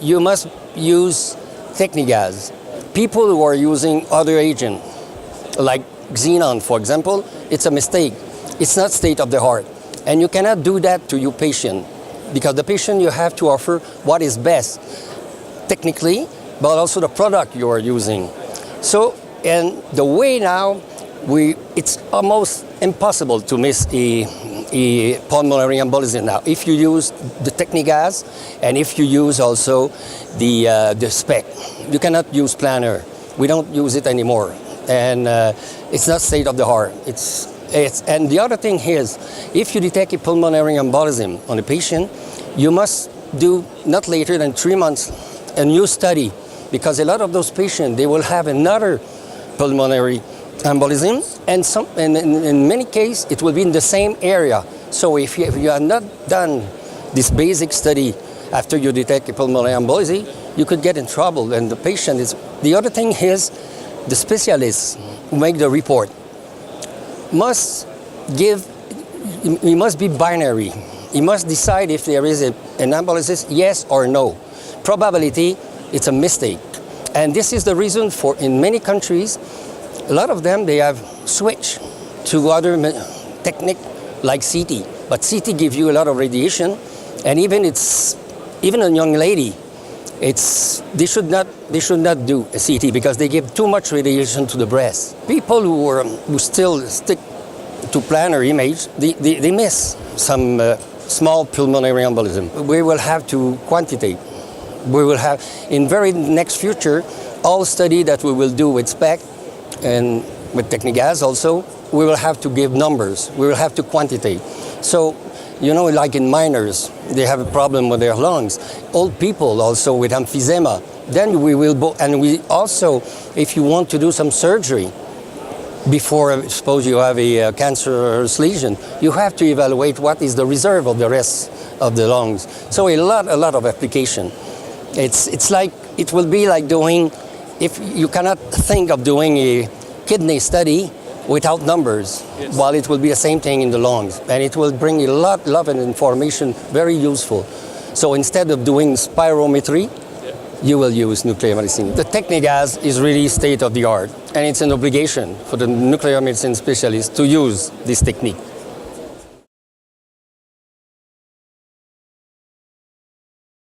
you must use Technegas. People who are using other agents, like xenon, for example, it's a mistake. It's not state of the art. And you cannot do that to your patient, because the patient, you have to offer what is best technically, but also the product you are using. So, and the way now, it's almost impossible to miss a pulmonary embolism now. If you use the Technegas and if you use also the spec, you cannot use planner. We don't use it anymore, and it's not state of the art. And the other thing is, if you detect a pulmonary embolism on a patient, you must do not later than 3 months a new study, because a lot of those patients, they will have another pulmonary embolism, and in many cases it will be in the same area. So if you have not done this basic study after you detect a pulmonary embolism, you could get in trouble, and the patient is. The other thing is, the specialists who make the report must be binary. He must decide if there is an embolism, yes or no. Probability, it's a mistake. And this is the reason for, in many countries, a lot of them, they have switched to other technique like CT. But CT gives you a lot of radiation, and even a young lady, they should not do a CT because they give too much radiation to the breast. People who still stick to planar image, they miss some small pulmonary embolism. We will have to quantitate. We will have, in very next future, all study that we will do with SPEC and with Technegas also, we will have to give numbers. We will have to quantitate. So, like in minors, they have a problem with their lungs. Old people also with emphysema. Then we will, and we also, if you want to do some surgery, before, suppose you have a cancerous lesion, you have to evaluate what is the reserve of the rest of the lungs. So a lot of application. It's like, it will be like doing, if you cannot think of doing a kidney study without numbers, yes. While it will be the same thing in the lungs, and it will bring a lot of information, very useful. So instead of doing spirometry, you will use nuclear medicine. The Technegas is really state of the art, and it's an obligation for the nuclear medicine specialist to use this technique.